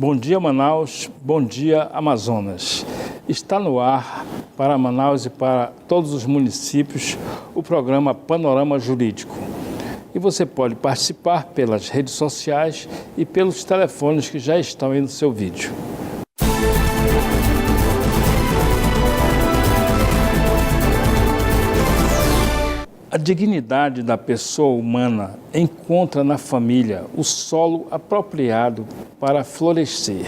Bom dia, Manaus. Bom dia, Amazonas. Está no ar, para Manaus e para todos os municípios, o programa Panorama Jurídico. E você pode participar pelas redes sociais e pelos telefones que já estão aí no seu vídeo. A dignidade da pessoa humana encontra na família o solo apropriado para florescer.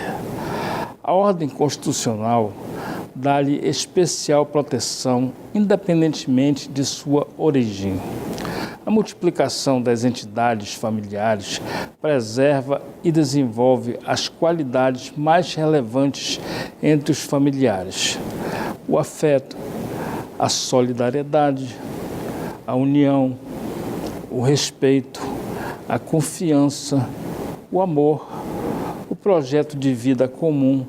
A ordem constitucional dá-lhe especial proteção, independentemente de sua origem. A multiplicação das entidades familiares preserva e desenvolve as qualidades mais relevantes entre os familiares: o afeto, a solidariedade, a união, o respeito, a confiança, o amor, o projeto de vida comum,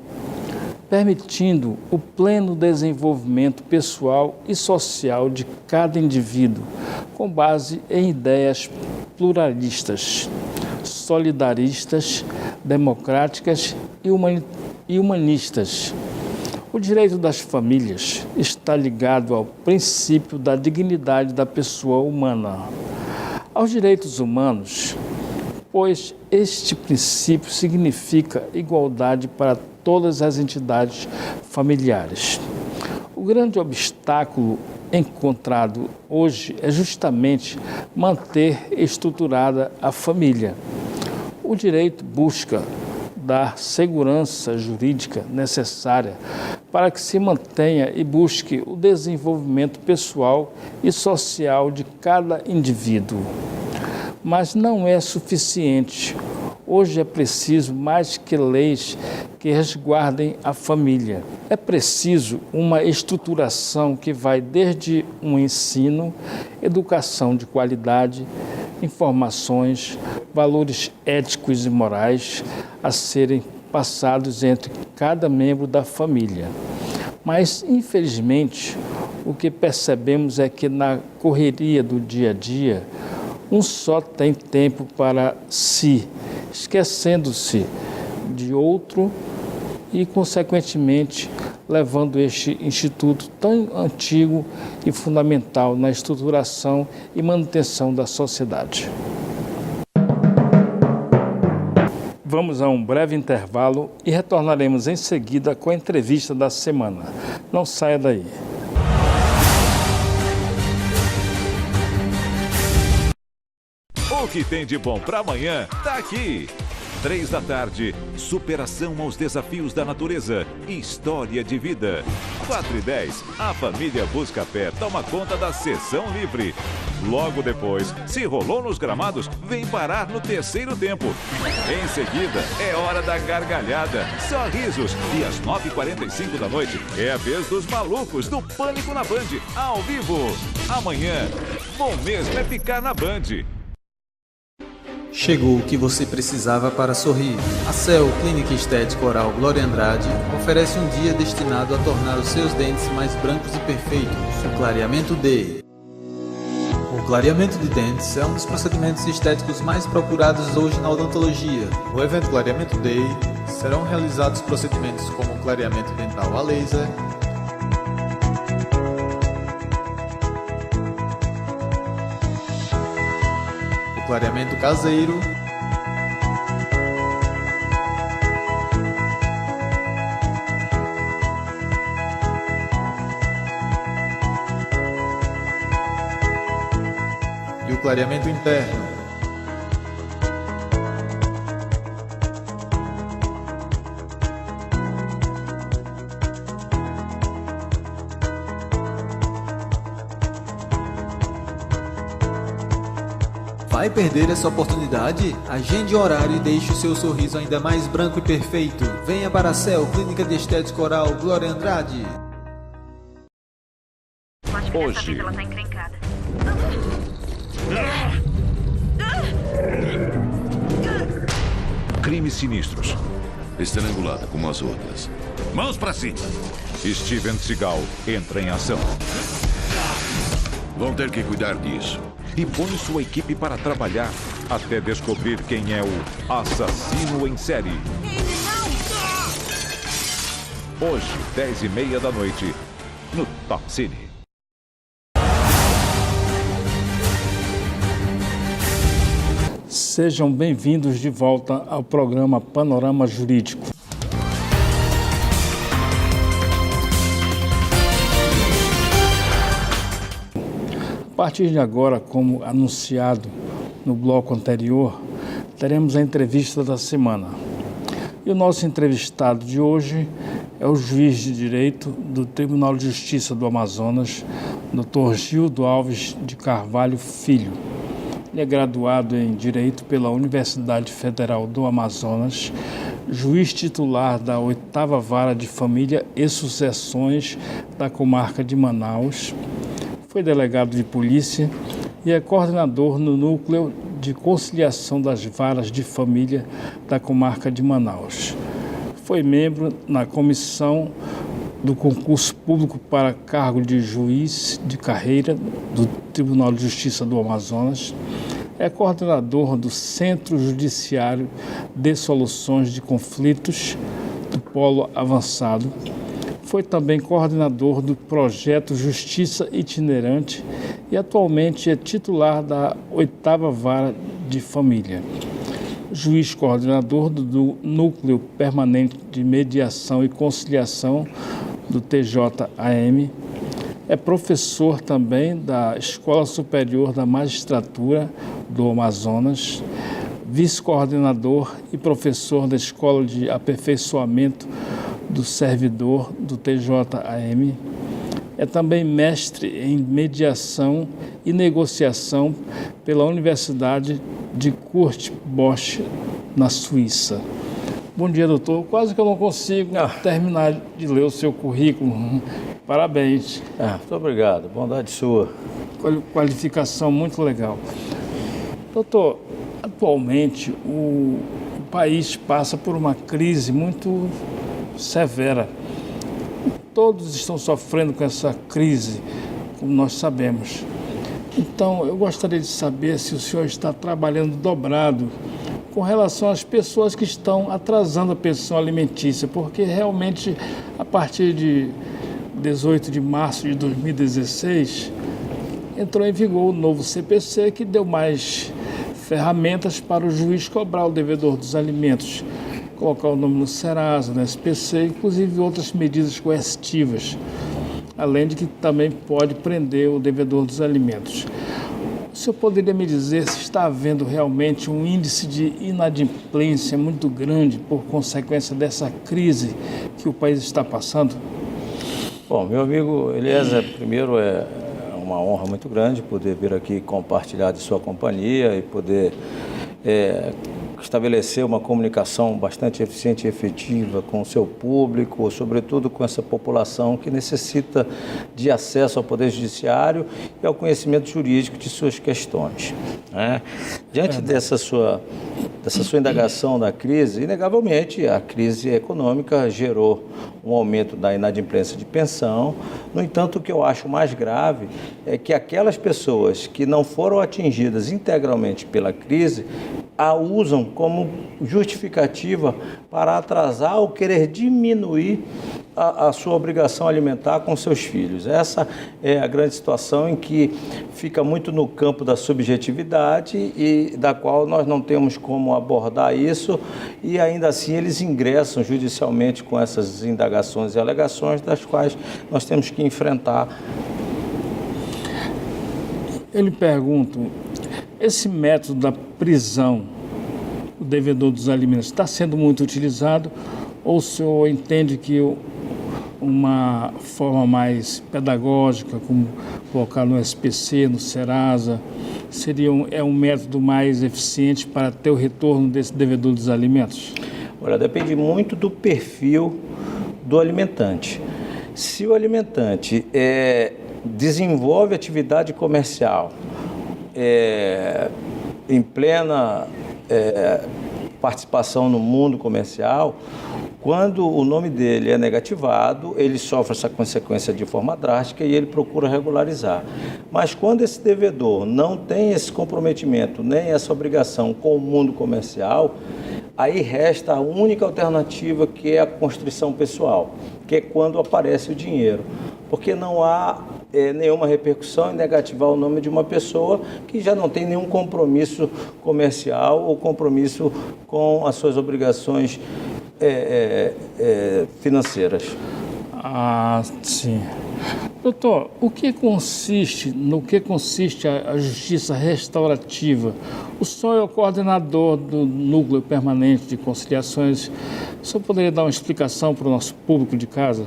permitindo o pleno desenvolvimento pessoal e social de cada indivíduo, com base em ideias pluralistas, solidaristas, democráticas e humanistas. O direito das famílias está ligado ao princípio da dignidade da pessoa humana, aos direitos humanos, pois este princípio significa igualdade para todas as entidades familiares. O grande obstáculo encontrado hoje é justamente manter estruturada a família. O direito busca dar segurança jurídica necessária para que se mantenha e busque o desenvolvimento pessoal e social de cada indivíduo. Mas não é suficiente. Hoje é preciso mais que leis que resguardem a família. É preciso uma estruturação que vai desde um ensino, educação de qualidade, informações, valores éticos e morais a serem passados entre cada membro da família. Mas, infelizmente, o que percebemos é que na correria do dia a dia, um só tem tempo para si, esquecendo-se de outro e, consequentemente, levando este instituto tão antigo e fundamental na estruturação e manutenção da sociedade. Vamos a um breve intervalo e retornaremos em seguida com a entrevista da semana. Não saia daí. O que tem de bom para amanhã tá aqui. 3 da tarde, superação aos desafios da natureza e história de vida. 4h10, a família Buscapé toma conta da sessão livre. Logo depois, se rolou nos gramados, vem parar no terceiro tempo. Em seguida, é hora da gargalhada, sorrisos. E às 9h45 da noite, é a vez dos malucos do Pânico na Band, ao vivo. Amanhã, bom mesmo é ficar na Band. Chegou o que você precisava para sorrir. A CEL Clínica Estética Oral Glória Andrade oferece um dia destinado a tornar os seus dentes mais brancos e perfeitos. O Clareamento Day. O clareamento de dentes é um dos procedimentos estéticos mais procurados hoje na odontologia. No evento Clareamento Day, serão realizados procedimentos como o clareamento dental a laser, clareamento caseiro, e o clareamento interno. Vai perder essa oportunidade? Agende o horário e deixe o seu sorriso ainda mais branco e perfeito. Venha para a CEL Clínica de Estética Oral Glória Andrade. Hoje. Ela tá encrencada. Crimes sinistros. Estrangulada como as outras. Mãos pra cima. Steven Seagal entra em ação. Vão ter que cuidar disso. E põe sua equipe para trabalhar até descobrir quem é o assassino em série. Ele não Hoje, 10h30 da noite, no Top Cine. Sejam bem-vindos de volta ao programa Panorama Jurídico. A partir de agora, como anunciado no bloco anterior, teremos a entrevista da semana. E o nosso entrevistado de hoje é o juiz de Direito do Tribunal de Justiça do Amazonas, Dr. Gildo Alves de Carvalho Filho. Ele é graduado em Direito pela Universidade Federal do Amazonas, juiz titular da 8ª Vara de Família e Sucessões da Comarca de Manaus, foi delegado de polícia e é coordenador no Núcleo de Conciliação das Varas de Família da Comarca de Manaus. Foi membro na comissão do concurso público para cargo de juiz de carreira do Tribunal de Justiça do Amazonas. É coordenador do Centro Judiciário de Soluções de Conflitos do Polo Avançado. Foi também coordenador do projeto Justiça Itinerante e atualmente é titular da 8ª Vara de Família. Juiz coordenador do Núcleo Permanente de Mediação e Conciliação do TJAM. É professor também da Escola Superior da Magistratura do Amazonas, vice-coordenador e professor da Escola de Aperfeiçoamento do Servidor do TJAM. É também mestre em Mediação e Negociação pela Universidade de Kurt Bosch, na Suíça. Bom dia, doutor. Quase que eu não consigo terminar de ler o seu currículo. Parabéns. Muito obrigado. Bondade sua. Qualificação muito legal. Doutor, atualmente o país passa por uma crise muito severa. Todos estão sofrendo com essa crise, como nós sabemos. Então, eu gostaria de saber se o senhor está trabalhando dobrado com relação às pessoas que estão atrasando a pensão alimentícia, porque realmente, a partir de 18 de março de 2016, entrou em vigor o novo CPC, que deu mais ferramentas para o juiz cobrar o devedor dos alimentos, colocar o nome no Serasa, no SPC, inclusive outras medidas coercitivas, além de que também pode prender o devedor dos alimentos. O senhor poderia me dizer se está havendo realmente um índice de inadimplência muito grande por consequência dessa crise que o país está passando? Bom, meu amigo Eliezer, primeiro é uma honra muito grande poder vir aqui compartilhar de sua companhia e poder estabelecer uma comunicação bastante eficiente e efetiva com o seu público, sobretudo com essa população que necessita de acesso ao Poder Judiciário e ao conhecimento jurídico de suas questões, né? Diante dessa sua indagação da crise, inegavelmente a crise econômica gerou um aumento da inadimplência de pensão. No entanto, o que eu acho mais grave é que aquelas pessoas que não foram atingidas integralmente pela crise a usam como justificativa para atrasar ou querer diminuir a sua obrigação alimentar com seus filhos. Essa é a grande situação em que fica muito no campo da subjetividade e da qual nós não temos como abordar isso, e ainda assim eles ingressam judicialmente com essas indagações e alegações das quais nós temos que enfrentar. Eu lhe pergunto, esse método da prisão, o devedor dos alimentos, está sendo muito utilizado, ou o senhor entende que uma forma mais pedagógica, como colocar no SPC, no Serasa, é um método mais eficiente para ter o retorno desse devedor dos alimentos? Olha, depende muito do perfil do alimentante. Se o alimentante desenvolve atividade comercial em plena participação no mundo comercial, quando o nome dele é negativado, ele sofre essa consequência de forma drástica e ele procura regularizar. Mas quando esse devedor não tem esse comprometimento, nem essa obrigação com o mundo comercial, aí resta a única alternativa, que é a constrição pessoal, que é quando aparece o dinheiro, porque não há nenhuma repercussão em negativar o nome de uma pessoa que já não tem nenhum compromisso comercial ou compromisso com as suas obrigações financeiras. Ah, sim. Doutor, no que consiste a justiça restaurativa? O senhor é o coordenador do Núcleo Permanente de Conciliações. O senhor poderia dar uma explicação para o nosso público de casa?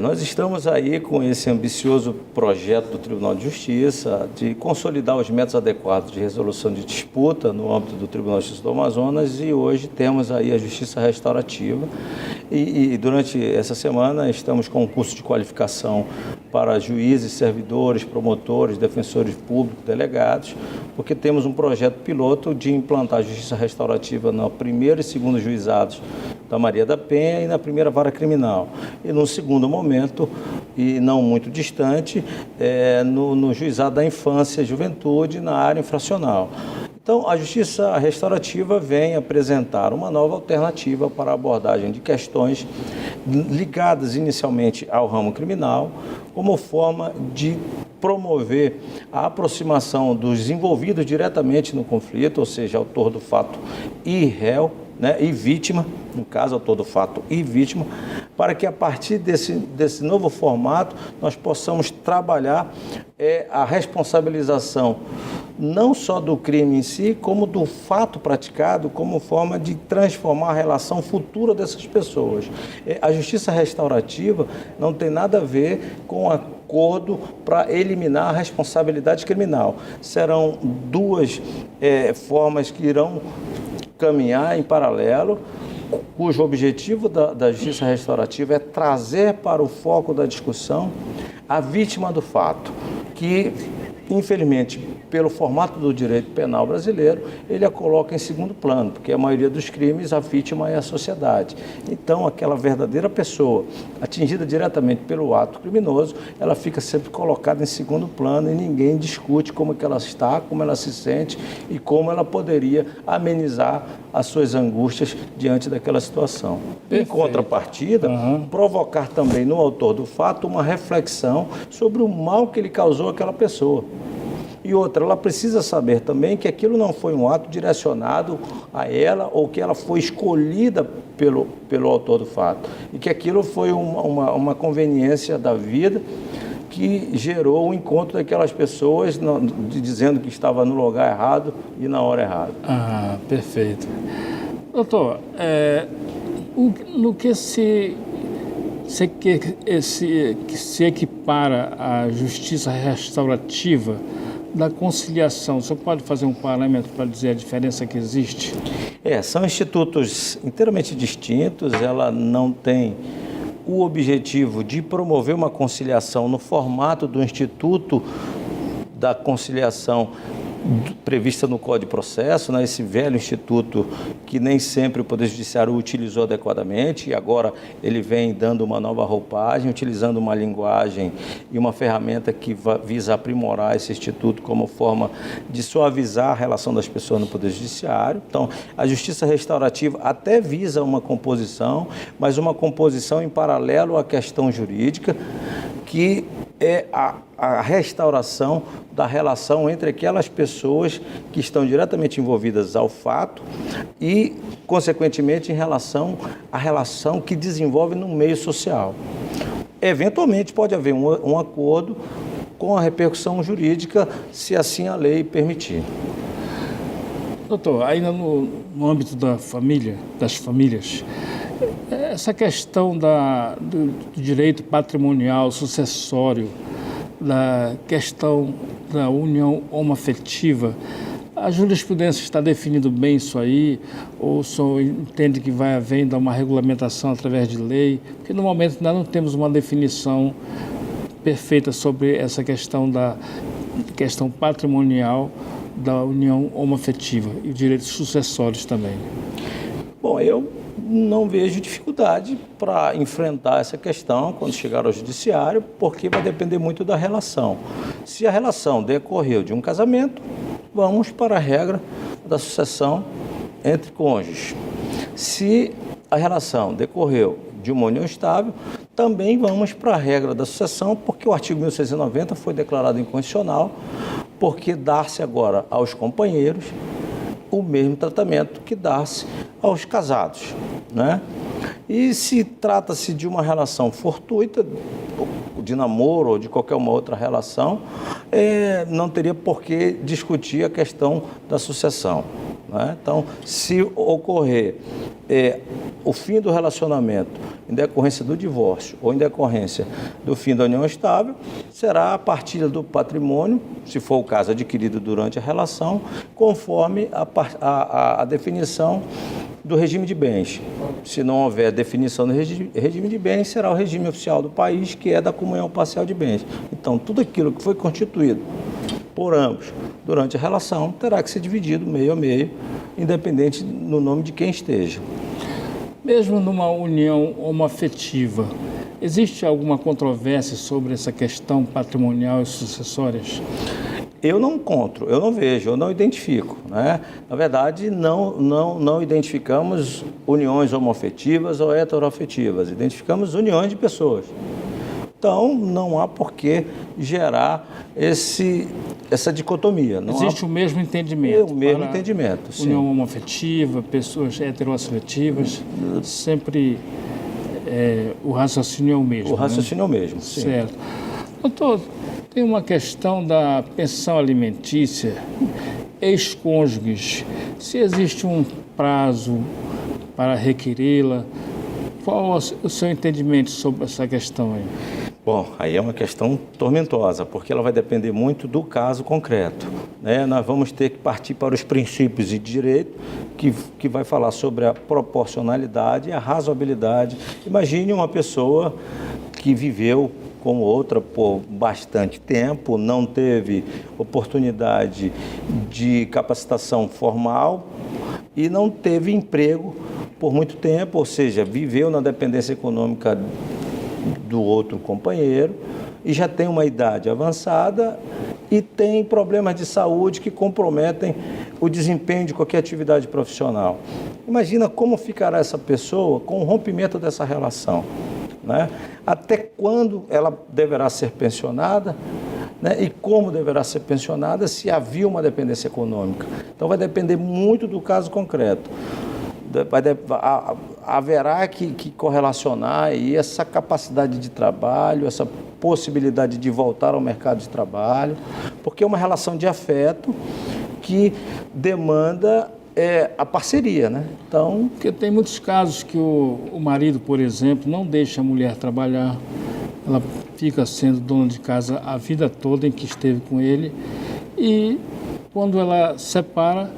Nós estamos aí com esse ambicioso projeto do Tribunal de Justiça de consolidar os métodos adequados de resolução de disputa no âmbito do Tribunal de Justiça do Amazonas, e hoje temos aí a justiça restaurativa. E durante essa semana estamos com um curso de qualificação para juízes, servidores, promotores, defensores públicos, delegados, porque temos um projeto piloto de implantar a justiça restaurativa no primeiro e segundo juizados da Maria da Penha e na primeira vara criminal. E no segundo momento, e não muito distante, no juizado da infância e juventude, na área infracional. Então, a justiça restaurativa vem apresentar uma nova alternativa para a abordagem de questões ligadas inicialmente ao ramo criminal, como forma de promover a aproximação dos envolvidos diretamente no conflito, ou seja, autor do fato e réu, e vítima, no caso, autor do fato e vítima, para que a partir desse novo formato nós possamos trabalhar a responsabilização não só do crime em si, como do fato praticado, como forma de transformar a relação futura dessas pessoas. A justiça restaurativa não tem nada a ver com acordo para eliminar a responsabilidade criminal. Serão duas formas que irão caminhar em paralelo, cujo objetivo da justiça restaurativa é trazer para o foco da discussão a vítima do fato, que, infelizmente, pelo formato do direito penal brasileiro, ele a coloca em segundo plano, porque a maioria dos crimes, a vítima é a sociedade. Então, aquela verdadeira pessoa atingida diretamente pelo ato criminoso, ela fica sempre colocada em segundo plano e ninguém discute como é que ela está, como ela se sente e como ela poderia amenizar as suas angústias diante daquela situação. Perfeito. Em contrapartida, provocar também no autor do fato uma reflexão sobre o mal que ele causou àquela pessoa. E outra, ela precisa saber também que aquilo não foi um ato direcionado a ela ou que ela foi escolhida pelo autor do fato. E que aquilo foi uma conveniência da vida que gerou o encontro daquelas pessoas dizendo que estava no lugar errado e na hora errada. Ah, perfeito. Doutor, no que se equipara a justiça restaurativa da conciliação, o senhor pode fazer um parâmetro para dizer a diferença que existe? São institutos inteiramente distintos, ela não tem o objetivo de promover uma conciliação no formato do Instituto da Conciliação prevista no Código de Processo, esse velho instituto que nem sempre o Poder Judiciário utilizou adequadamente, e agora ele vem dando uma nova roupagem, utilizando uma linguagem e uma ferramenta que visa aprimorar esse instituto como forma de suavizar a relação das pessoas no Poder Judiciário. Então, a justiça restaurativa até visa uma composição, mas uma composição em paralelo à questão jurídica, que é a restauração da relação entre aquelas pessoas que estão diretamente envolvidas ao fato e, consequentemente, em relação à relação que desenvolve no meio social. Eventualmente, pode haver um acordo com a repercussão jurídica, se assim a lei permitir. Doutor, ainda no âmbito das famílias, essa questão do direito patrimonial, sucessório, da questão da união homoafetiva, a jurisprudência está definindo bem isso aí, ou o senhor entende que vai havendo uma regulamentação através de lei? Porque no momento ainda não temos uma definição perfeita sobre essa questão da questão patrimonial da união homoafetiva e direitos sucessórios também. Bom, eu não vejo dificuldade para enfrentar essa questão quando chegar ao judiciário, porque vai depender muito da relação. Se a relação decorreu de um casamento, vamos para a regra da sucessão entre cônjuges. Se a relação decorreu de uma união estável, também vamos para a regra da sucessão, porque o artigo 1690 foi declarado inconstitucional, porque dar-se agora aos companheiros o mesmo tratamento que dá-se aos casados, né? E se trata-se de uma relação fortuita, de namoro ou de qualquer uma outra relação, não teria por que discutir a questão da sucessão, né? Então, se ocorrer o fim do relacionamento em decorrência do divórcio ou em decorrência do fim da união estável, será a partilha do patrimônio, se for o caso adquirido durante a relação, conforme a definição do regime de bens. Se não houver definição do regime de bens, será o regime oficial do país, que é da comunhão parcial de bens. Então, tudo aquilo que foi constituído por ambos durante a relação terá que ser dividido meio a meio, independente no nome de quem esteja. Mesmo numa união homoafetiva, existe alguma controvérsia sobre essa questão patrimonial e sucessórias? Eu não encontro, eu não vejo, eu não identifico, né? Na verdade, não identificamos uniões homoafetivas ou heteroafetivas, identificamos uniões de pessoas. Então, não há por que gerar essa dicotomia. Não existe o mesmo entendimento. O mesmo entendimento, sim. União homoafetiva, pessoas heteroafetivas, sempre o raciocínio é o mesmo. O raciocínio é o mesmo, sim. Certo. Doutor, tem uma questão da pensão alimentícia, ex-cônjuges. Se existe um prazo para requerê-la, qual o seu entendimento sobre essa questão aí? Bom, aí é uma questão tormentosa, porque ela vai depender muito do caso concreto, né? Nós vamos ter que partir para os princípios de direito, que vai falar sobre a proporcionalidade e a razoabilidade. Imagine uma pessoa que viveu com outra por bastante tempo, não teve oportunidade de capacitação formal e não teve emprego por muito tempo, ou seja, viveu na dependência econômica do outro companheiro e já tem uma idade avançada e tem problemas de saúde que comprometem o desempenho de qualquer atividade profissional. Imagina como ficará essa pessoa com o rompimento dessa relação, né? Até quando ela deverá ser pensionada, né? E como deverá ser pensionada se havia uma dependência econômica. Então vai depender muito do caso concreto. Haverá que correlacionar aí essa capacidade de trabalho, essa possibilidade de voltar ao mercado de trabalho, porque é uma relação de afeto que demanda a parceria, né? Então, porque tem muitos casos que o marido, por exemplo, não deixa a mulher trabalhar, ela fica sendo dona de casa a vida toda em que esteve com ele e quando ela separa,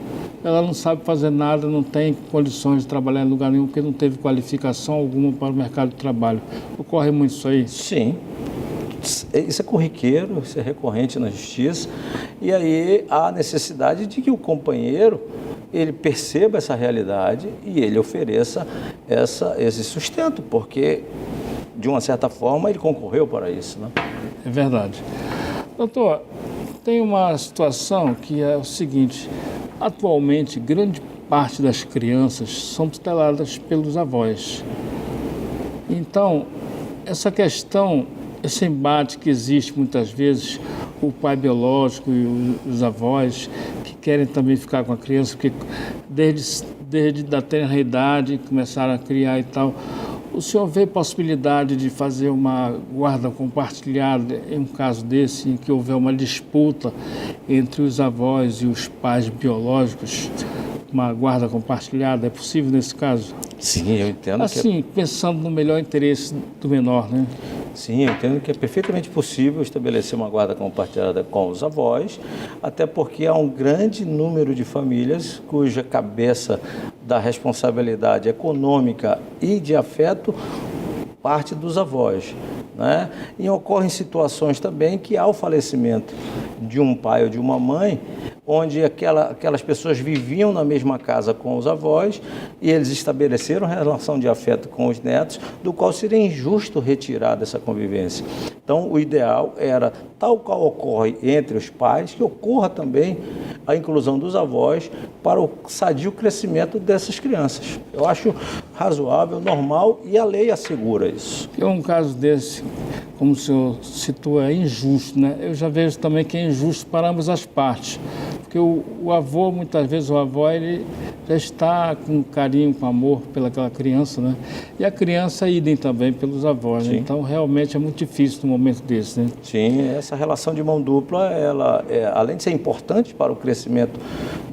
ela não sabe fazer nada, não tem condições de trabalhar em lugar nenhum, porque não teve qualificação alguma para o mercado de trabalho. Ocorre muito isso aí? Sim. Isso é corriqueiro, isso é recorrente na justiça. E aí há necessidade de que o companheiro ele perceba essa realidade e ele ofereça esse sustento, porque, de uma certa forma, ele concorreu para isso, né? É verdade. Doutor, tem uma situação que é o seguinte: atualmente, grande parte das crianças são tuteladas pelos avós. Então, essa questão, esse embate que existe muitas vezes, o pai biológico e os avós que querem também ficar com a criança, porque desde da tenra idade começaram a criar e tal. O senhor vê possibilidade de fazer uma guarda compartilhada em um caso desse, em que houver uma disputa entre os avós e os pais biológicos? Uma guarda compartilhada, é possível nesse caso? Sim, eu entendo assim, pensando no melhor interesse do menor, né? Sim, eu entendo que é perfeitamente possível estabelecer uma guarda compartilhada com os avós, até porque há um grande número de famílias cuja cabeça da responsabilidade econômica e de afeto parte dos avós, né? E ocorrem situações também que, ao falecimento de um pai ou de uma mãe, onde aquelas pessoas viviam na mesma casa com os avós e eles estabeleceram relação de afeto com os netos, do qual seria injusto retirar dessa convivência. Então, o ideal era, tal qual ocorre entre os pais, que ocorra também a inclusão dos avós para o sadio crescimento dessas crianças. Eu acho razoável, normal e a lei assegura isso. É um caso desse, como o senhor citou, é injusto, né? Eu já vejo também que é injusto para ambas as partes, porque o avô, muitas vezes o avô, ele já está com carinho, com amor pelaquela criança, né? E a criança idem também pelos avós, né? Então realmente é muito difícil num momento desse, né? Sim, essa relação de mão dupla, ela além de ser importante para o crescimento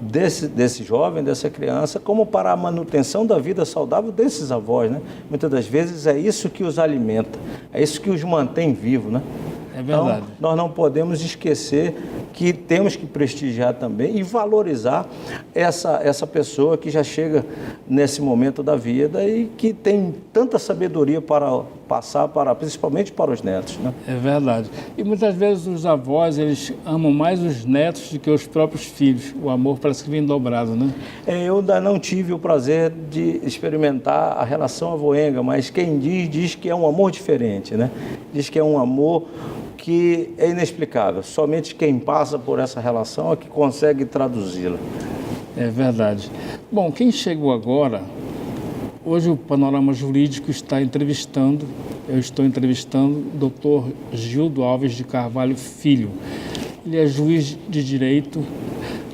desse jovem, dessa criança, como para a manutenção da vida saudável desses avós, né? Muitas das vezes é isso que os alimenta, é isso que os mantém vivos, né? É verdade. Então, nós não podemos esquecer que temos que prestigiar também e valorizar essa pessoa que já chega nesse momento da vida e que tem tanta sabedoria para passar, principalmente para os netos, né? É verdade. E muitas vezes os avós, eles amam mais os netos do que os próprios filhos. O amor parece que vem dobrado, né? Eu ainda não tive o prazer de experimentar a relação avoenga, mas quem diz que é um amor diferente, né? Diz que é um amor que é inexplicável. Somente quem passa por essa relação é que consegue traduzi-la. É verdade. Bom, quem chegou agora, hoje o Panorama Jurídico está entrevistando, eu estou entrevistando o Dr. Gildo Alves de Carvalho Filho. Ele é juiz de direito,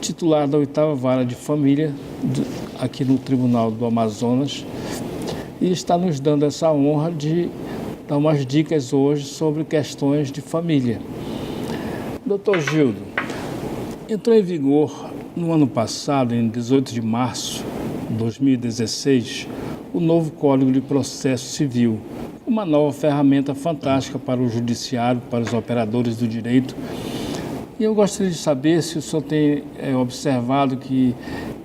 titular da 8ª Vara de Família, aqui no Tribunal do Amazonas, e está nos dando essa honra de dar umas dicas hoje sobre questões de família. Doutor Gildo, entrou em vigor no ano passado, em 18 de março de 2016, o novo Código de Processo Civil, uma nova ferramenta fantástica para o judiciário, para os operadores do direito. E eu gostaria de saber se o senhor tem observado que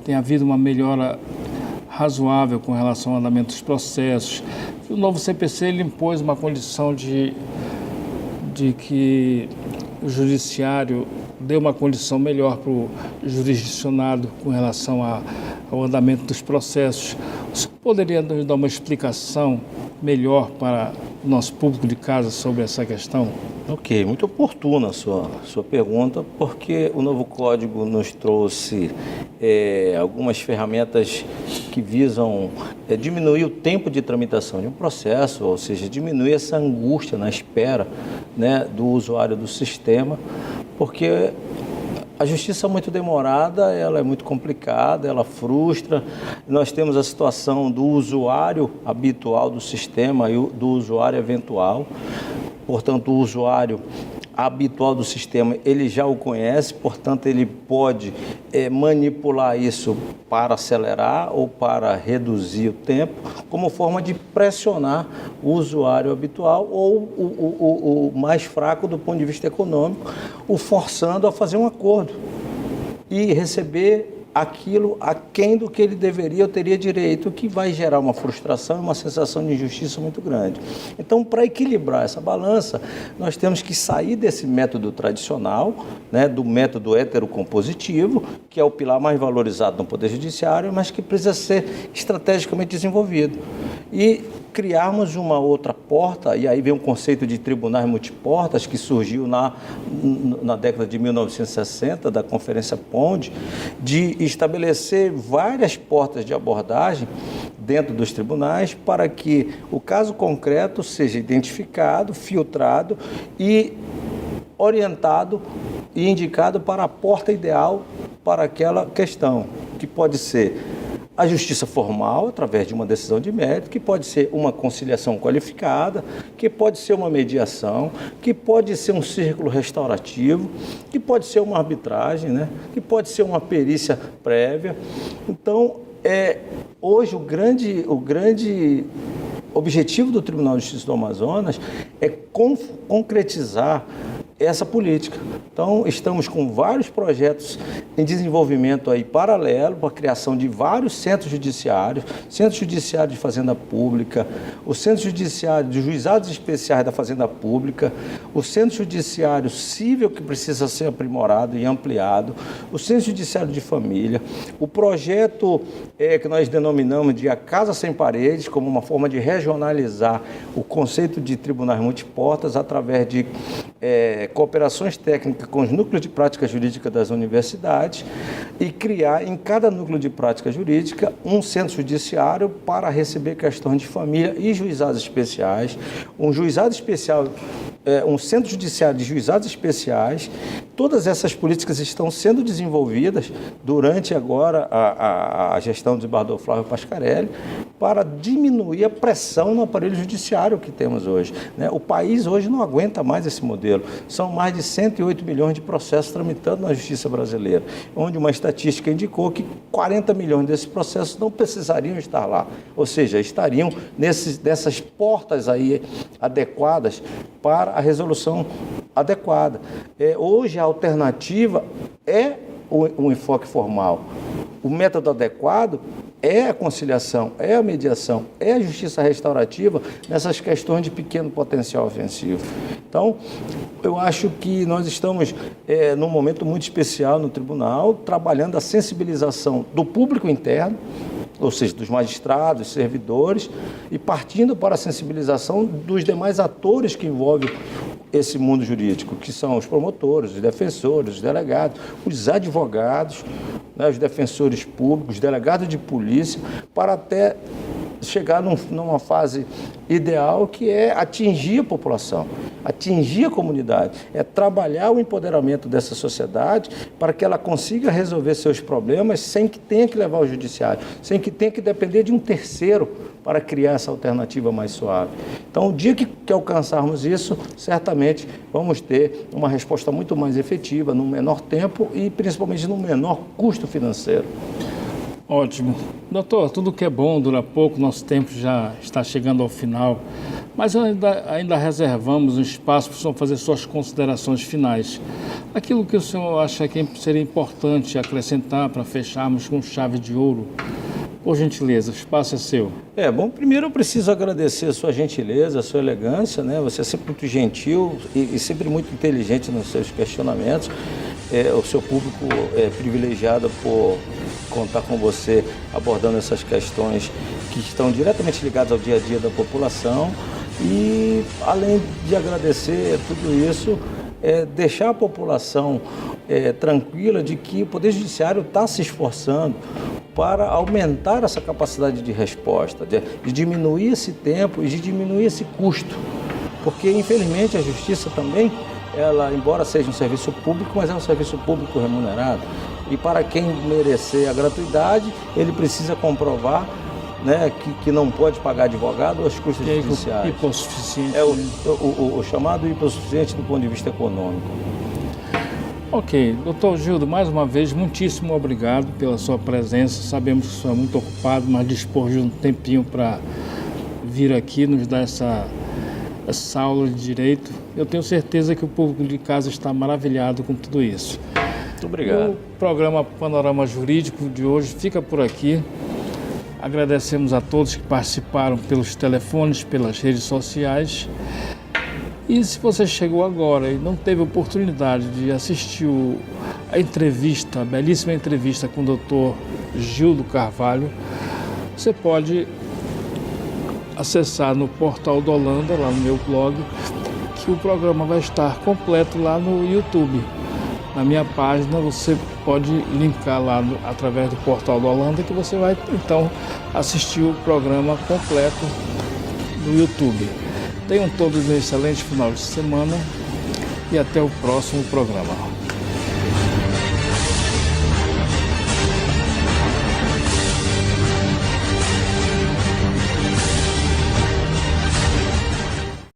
tem havido uma melhora razoável com relação ao andamento dos processos. O novo CPC ele impôs uma condição de que o judiciário dê uma condição melhor para o jurisdicionado com relação ao andamento dos processos. O senhor poderia nos dar uma explicação melhor para o nosso público de casa sobre essa questão? Ok, muito oportuna a sua pergunta, porque o novo código nos trouxe algumas ferramentas que visam diminuir o tempo de tramitação de um processo, ou seja, diminuir essa angústia na espera, né, do usuário do sistema, porque a justiça é muito demorada, ela é muito complicada, ela frustra. Nós temos a situação do usuário habitual do sistema e do usuário eventual. Portanto, o usuário habitual do sistema, ele já o conhece, portanto, ele pode manipular isso para acelerar ou para reduzir o tempo, como forma de pressionar o usuário habitual ou o mais fraco do ponto de vista econômico, o forçando a fazer um acordo e receber aquilo aquém do que ele deveria ou teria direito, o que vai gerar uma frustração e uma sensação de injustiça muito grande. Então, para equilibrar essa balança, nós temos que sair desse método tradicional, né, do método heterocompositivo, que é o pilar mais valorizado no Poder Judiciário, mas que precisa ser estrategicamente desenvolvido. E criarmos uma outra porta, e aí vem o conceito de tribunais multiportas, que surgiu na década de 1960, da Conferência Pond, de estabelecer várias portas de abordagem dentro dos tribunais para que o caso concreto seja identificado, filtrado e orientado e indicado para a porta ideal para aquela questão, que pode ser a justiça formal, através de uma decisão de mérito, que pode ser uma conciliação qualificada, que pode ser uma mediação, que pode ser um círculo restaurativo, que pode ser uma arbitragem, né? Que pode ser uma perícia prévia. Então, hoje o grande objetivo do Tribunal de Justiça do Amazonas é concretizar essa política. Então, estamos com vários projetos em desenvolvimento aí paralelo para a criação de vários centros judiciários, Centro Judiciário de Fazenda Pública, o Centro Judiciário de Juizados Especiais da Fazenda Pública, o Centro Judiciário Civil, que precisa ser aprimorado e ampliado, o Centro Judiciário de Família, o projeto que nós denominamos de A Casa Sem Paredes, como uma forma de regionalizar o conceito de tribunais multiportas através de cooperações técnicas com os núcleos de prática jurídica das universidades e criar em cada núcleo de prática jurídica um centro judiciário para receber questões de família e juizados especiais, um juizado especial, um centro judiciário de juizados especiais. Todas essas políticas estão sendo desenvolvidas durante agora a gestão do desembargador Flávio Pascarelli para diminuir a pressão no aparelho judiciário que temos hoje, né? O país hoje não aguenta mais esse modelo. São mais de 108 milhões de processos tramitando na justiça brasileira, onde uma estatística indicou que 40 milhões desses processos não precisariam estar lá, ou seja, estariam nessas portas aí adequadas para a resolução adequada. Hoje a alternativa é o enfoque formal. O método adequado é a conciliação, é a mediação, é a justiça restaurativa nessas questões de pequeno potencial ofensivo. Então, eu acho que nós estamos num momento muito especial no tribunal, trabalhando a sensibilização do público interno, ou seja, dos magistrados, servidores, e partindo para a sensibilização dos demais atores que envolvem esse mundo jurídico, que são os promotores, os defensores, os delegados, os advogados, né, os defensores públicos, os delegados de polícia, para até chegar numa fase ideal que é atingir a população, atingir a comunidade, é trabalhar o empoderamento dessa sociedade para que ela consiga resolver seus problemas sem que tenha que levar ao judiciário, sem que tenha que depender de um terceiro para criar essa alternativa mais suave. Então, o dia que alcançarmos isso, certamente vamos ter uma resposta muito mais efetiva, num menor tempo e principalmente num menor custo financeiro. Ótimo. Doutor, tudo que é bom dura pouco, nosso tempo já está chegando ao final, mas ainda reservamos um espaço para o senhor fazer suas considerações finais. Aquilo que o senhor acha que seria importante acrescentar para fecharmos com chave de ouro, por gentileza, o espaço é seu. Bom, primeiro eu preciso agradecer a sua gentileza, a sua elegância, né? Você é sempre muito gentil e sempre muito inteligente nos seus questionamentos. O seu público é privilegiado por contar com você abordando essas questões que estão diretamente ligadas ao dia a dia da população e, além de agradecer tudo isso, deixar a população tranquila de que o Poder Judiciário está se esforçando para aumentar essa capacidade de resposta, de diminuir esse tempo e de diminuir esse custo, porque, infelizmente, a Justiça também, ela, embora seja um serviço público, mas é um serviço público remunerado. E para quem merecer a gratuidade, ele precisa comprovar, né, que não pode pagar advogado ou os custos judiciais. Hipossuficiente. O chamado hipossuficiente do ponto de vista econômico. Ok. Doutor Gildo, mais uma vez, muitíssimo obrigado pela sua presença. Sabemos que o senhor é muito ocupado, mas dispor de um tempinho para vir aqui nos dar essa aula de direito. Eu tenho certeza que o público de casa está maravilhado com tudo isso. Muito obrigado. O programa Panorama Jurídico de hoje fica por aqui. Agradecemos a todos que participaram pelos telefones, pelas redes sociais. E se você chegou agora e não teve oportunidade de assistir a entrevista, a belíssima entrevista com o doutor Gildo Carvalho, você pode acessar no portal do Holanda, lá no meu blog, que o programa vai estar completo lá no YouTube. Na minha página você pode linkar lá através do portal do Holanda, que você vai então assistir o programa completo no YouTube. Tenham todos um excelente final de semana e até o próximo programa.